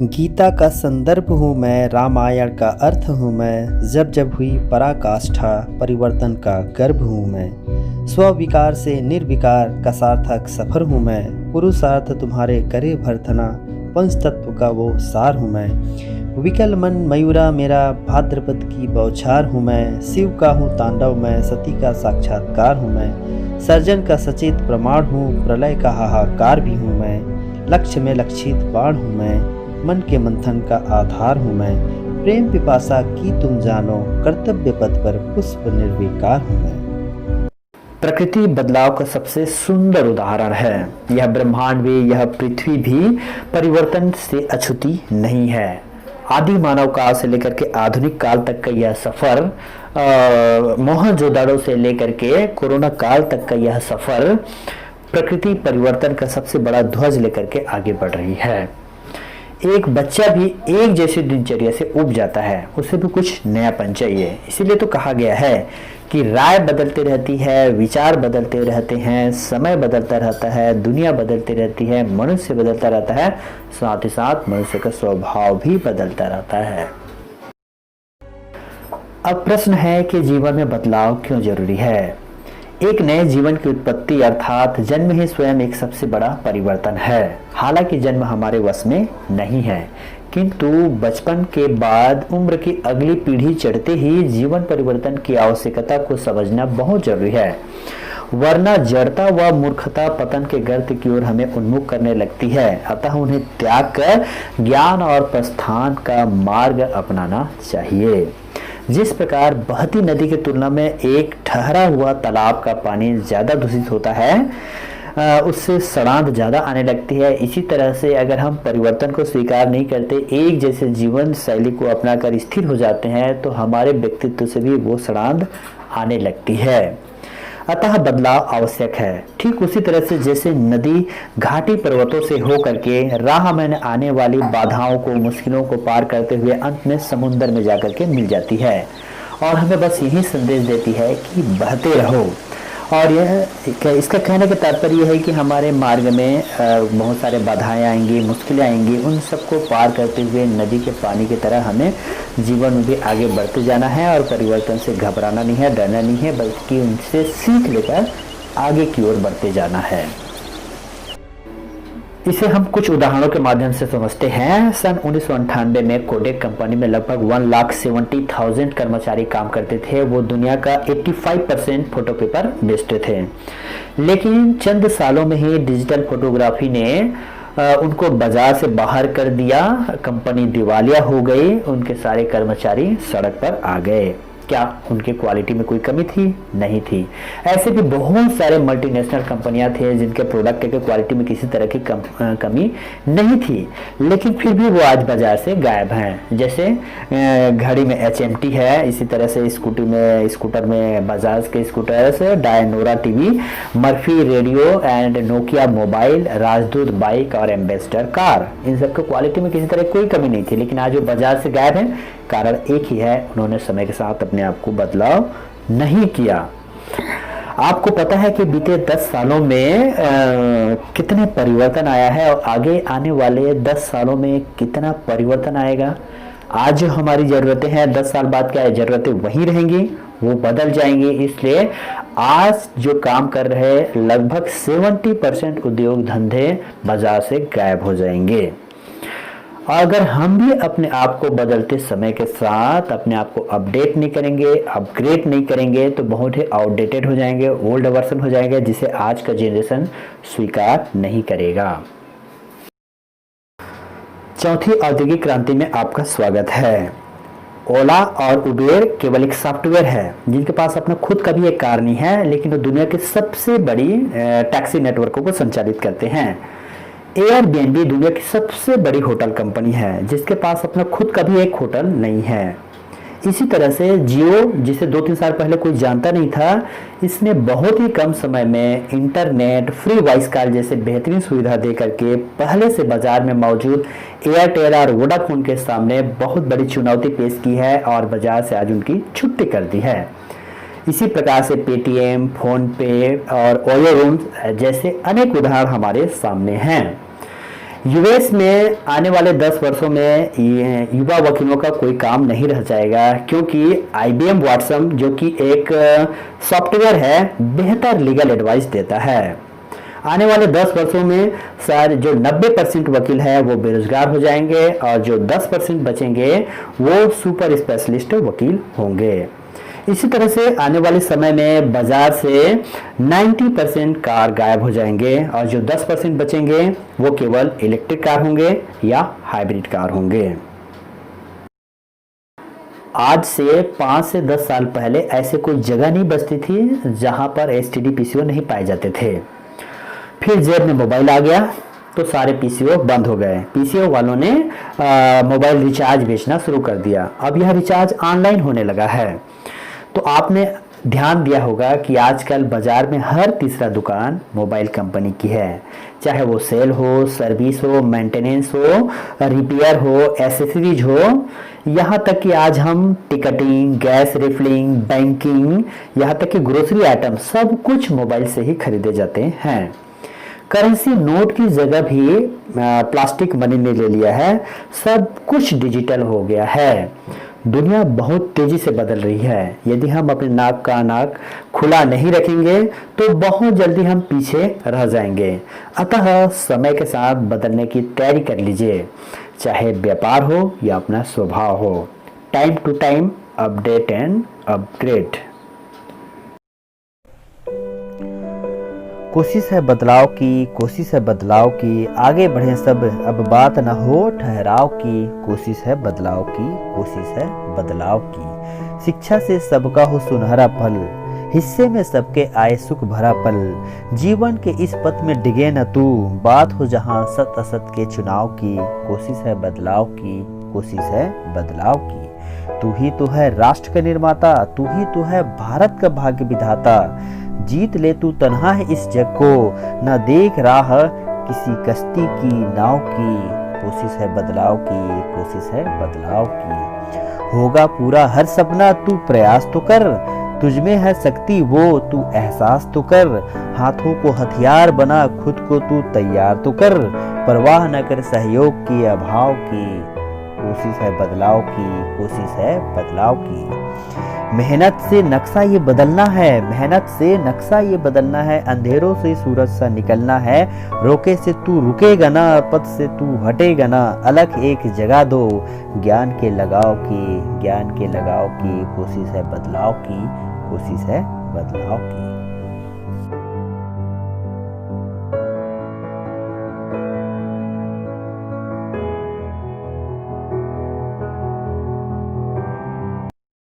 गीता का संदर्भ हूँ मैं, रामायण का अर्थ हूँ मैं, जब जब हुई पराकाष्ठा परिवर्तन का गर्भ हूँ मैं। स्विकार से निर्विकार का सार्थक सफर हूँ मैं, पुरुषार्थ तुम्हारे करे भरतना, पंचतत्व का वो सार हूँ मैं। विकल मन मयूरा मेरा, भाद्रपद की बौछार हूँ मैं, शिव का हूँ तांडव मैं, सती का साक्षात्कार हूँ मैं, सर्जन का सचेत प्रमाण हूँ, प्रलय का हाहाकार भी हूँ मैं, लक्ष्य में लक्षित बाण हूँ मैं, मन के मंथन का आधार हूँ मैं, प्रेम पिपासा की तुम जानो, कर्तव्य पथ पर पुष्प निर्विकार हूँ मैं। प्रकृति बदलाव का सबसे सुंदर उदाहरण है। यह ब्रह्मांड भी, यह पृथ्वी भी परिवर्तन से अछूती नहीं है। आदि मानव काल से लेकर के आधुनिक काल तक का यह सफर, मोहनजोदड़ो से लेकर के कोरोना काल तक का यह सफर, प्रकृति परिवर्तन का सबसे बड़ा ध्वज लेकर के आगे बढ़ रही है। एक बच्चा भी एक जैसी दिनचर्या से उब जाता है, उसे भी कुछ नयापन चाहिए। इसीलिए तो कहा गया है कि राय बदलती रहती है, विचार बदलते रहते हैं, समय बदलता रहता है, दुनिया बदलती रहती है, मनुष्य बदलता रहता है, साथ ही साथ मनुष्य का स्वभाव भी बदलता रहता है। अब प्रश्न है कि जीवन में बदलाव क्यों जरूरी है। एक नए जीवन की उत्पत्ति अर्थात जन्म ही स्वयं एक सबसे बड़ा परिवर्तन है। हालांकि जन्म हमारे वश में नहीं है, किंतु बचपन के बाद उम्र की अगली पीढ़ी चढ़ते ही जीवन परिवर्तन की आवश्यकता को समझना बहुत जरूरी है, वरना जड़ता व मूर्खता पतन के गर्त की ओर हमें उन्मुख करने लगती है। अतः उन्हें त्याग कर ज्ञान और प्रस्थान का मार्ग अपनाना चाहिए। जिस प्रकार बहती नदी की तुलना में एक ठहरा हुआ तालाब का पानी ज्यादा दूषित होता है, उससे सड़ांध ज्यादा आने लगती है, इसी तरह से अगर हम परिवर्तन को स्वीकार नहीं करते, एक जैसे जीवन शैली को अपनाकर स्थिर हो जाते हैं, तो हमारे व्यक्तित्व से भी वो सड़ांध आने लगती है। अतः बदलाव आवश्यक है। ठीक उसी तरह से जैसे नदी घाटी पर्वतों से होकर के राह में आने वाली बाधाओं को, मुश्किलों को पार करते हुए अंत में समुद्र में जाकर के मिल जाती है और हमें बस यही संदेश देती है कि बहते रहो। और यह इसका कहने का तात्पर्य यह है कि हमारे मार्ग में बहुत सारे बाधाएं आएंगी, मुश्किलें आएंगी, उन सबको पार करते हुए नदी के पानी की तरह हमें जीवन में भी आगे बढ़ते जाना है और परिवर्तन से घबराना नहीं है, डरना नहीं है, बल्कि उनसे सीख लेकर आगे की ओर बढ़ते जाना है। इसे हम कुछ उदाहरणों के माध्यम से समझते हैं। सन 1998 में कोडेक कंपनी में लगभग 1,70,000 कर्मचारी काम करते थे। वो दुनिया का 85% फोटो पेपर बेचते थे, लेकिन चंद सालों में ही डिजिटल फोटोग्राफी ने उनको बाजार से बाहर कर दिया। कंपनी दिवालिया हो गई, उनके सारे कर्मचारी सड़क पर आ गए। क्या उनकी क्वालिटी में कोई कमी थी? नहीं थी। ऐसे भी बहुत सारे मल्टीनेशनल कंपनियां थे जिनके प्रोडक्ट के क्वालिटी में किसी तरह की कमी नहीं थी, लेकिन फिर भी वो आज बाजार से गायब हैं। जैसे घड़ी में HMT है, इसी तरह से स्कूटर में बजाज के scooters, Dyanora TV, Murphy radio and Nokia mobile, राजदूत बाइक और एम्बेसडर कार, इन सबके क्वालिटी में किसी तरह कोई कमी नहीं थी, लेकिन आज वो बाजार से गायब है। कारण एक ही है, उन्होंने समय के साथ अपने आप को बदलाव नहीं किया। आपको पता है कि बीते 10 सालों में कितने परिवर्तन आया है और आगे आने वाले 10 सालों में कितना परिवर्तन आएगा। आज जो हमारी जरूरतें हैं, 10 साल बाद क्या जरूरतें वही रहेंगी, वो बदल जाएंगी। इसलिए आज जो काम कर रहे लगभग 70% उद्योग धंधे बाजार से गायब हो जाएंगे। अगर हम भी अपने आप को बदलते समय के साथ अपने आप को अपडेट नहीं करेंगे, अपग्रेड नहीं करेंगे, तो बहुत ही आउटडेटेड हो जाएंगे, ओल्ड वर्जन हो जाएंगे, जिसे आज का जनरेशन स्वीकार नहीं करेगा। चौथी औद्योगिक क्रांति में आपका स्वागत है। ओला और उबेर केवल एक सॉफ्टवेयर है जिनके पास अपना खुद का भी एक कार नहीं है, लेकिन वो दुनिया के सबसे बड़ी टैक्सी नेटवर्कों को संचालित करते हैं। एयरबीएनबी दुनिया की सबसे बड़ी होटल कंपनी है जिसके पास अपना खुद का भी एक होटल नहीं है। इसी तरह से जियो, जिसे 2-3 साल पहले कोई जानता नहीं था, इसने बहुत ही कम समय में इंटरनेट, फ्री वॉइस कॉल जैसे बेहतरीन सुविधा दे करके पहले से बाजार में मौजूद एयरटेल और वोडाफोन के सामने बहुत बड़ी चुनौती पेश की है और बाजार से आज उनकी छुट्टी कर दी है। इसी प्रकार से पेटीएम, फोन पे और ओयो रूम जैसे अनेक उदाहरण हमारे सामने हैं। यूएस में आने वाले 10 वर्षों में युवा वकीलों का कोई काम नहीं रह जाएगा, क्योंकि आईबीएम वाटसन जो कि एक सॉफ्टवेयर है बेहतर लीगल एडवाइस देता है। आने वाले 10 वर्षों में सर जो 90% वकील है वो बेरोजगार हो जाएंगे और जो 10% बचेंगे वो सुपर स्पेशलिस्ट वकील होंगे। इसी तरह से आने वाले समय में बाजार से 90% कार गायब हो जाएंगे और जो 10% बचेंगे वो केवल इलेक्ट्रिक कार होंगे या हाइब्रिड कार होंगे। आज से 5 से 10 साल पहले ऐसे कोई जगह नहीं बचती थी जहां पर एसटीडी पीसीओ नहीं पाए जाते थे। फिर जेब में मोबाइल आ गया तो सारे पीसीओ बंद हो गए। पीसीओ वालों ने मोबाइल रिचार्ज बेचना शुरू कर दिया। अब यह रिचार्ज ऑनलाइन होने लगा है। तो आपने ध्यान दिया होगा कि आजकल बाजार में हर तीसरा दुकान मोबाइल कंपनी की है, चाहे वो सेल हो, सर्विस हो, मेंटेनेंस हो, रिपेयर हो, एसेसरीज हो, यहाँ तक कि आज हम टिकटिंग, गैस रिफिलिंग, बैंकिंग, यहाँ तक कि ग्रोसरी आइटम सब कुछ मोबाइल से ही खरीदे जाते हैं। करेंसी नोट की जगह भी प्लास्टिक मनी ने ले लिया है। सब कुछ डिजिटल हो गया है। दुनिया बहुत तेजी से बदल रही है। यदि हम अपने नाक खुला नहीं रखेंगे तो बहुत जल्दी हम पीछे रह जाएंगे। अतः समय के साथ बदलने की तैयारी कर लीजिए, चाहे व्यापार हो या अपना स्वभाव हो। Time to time update and upgrade. कोशिश है बदलाव की, कोशिश है बदलाव की, आगे बढ़े सब, अब बात न हो ठहराव की। कोशिश है बदलाव की, कोशिश है बदलाव की। शिक्षा से सबका हो सुनहरा पल, हिस्से में सबके आए सुख भरा पल। जीवन के इस पथ में डिगे न तू, बात हो जहां सत असत के चुनाव की। कोशिश है बदलाव की, कोशिश है बदलाव की। तू ही तो है राष्ट्र का निर्माता, तू ही तो है भारत का भाग्य विधाता। जीत ले तू तन्हा है इस जग को, न देख राह किसी कश्ती की नाव की। कोशिश है बदलाव की, कोशिश है बदलाव की। होगा पूरा हर सपना, तू प्रयास तो कर। तुझमें है शक्ति वो, तू एहसास तो कर। हाथों को हथियार बना, खुद को तू तैयार तो कर। परवाह न कर सहयोग की अभाव की। कोशिश है बदलाव की, कोशिश है बदलाव की। मेहनत से नक्शा ये बदलना है, मेहनत से नक्शा ये बदलना है। अंधेरों से सूरज सा निकलना है। रोके से तू रुकेगा ना, पथ से तू हटेगा ना। अलग एक जगह दो ज्ञान के लगाव की, ज्ञान के लगाव की। कोशिश है बदलाव की, कोशिश है बदलाव की।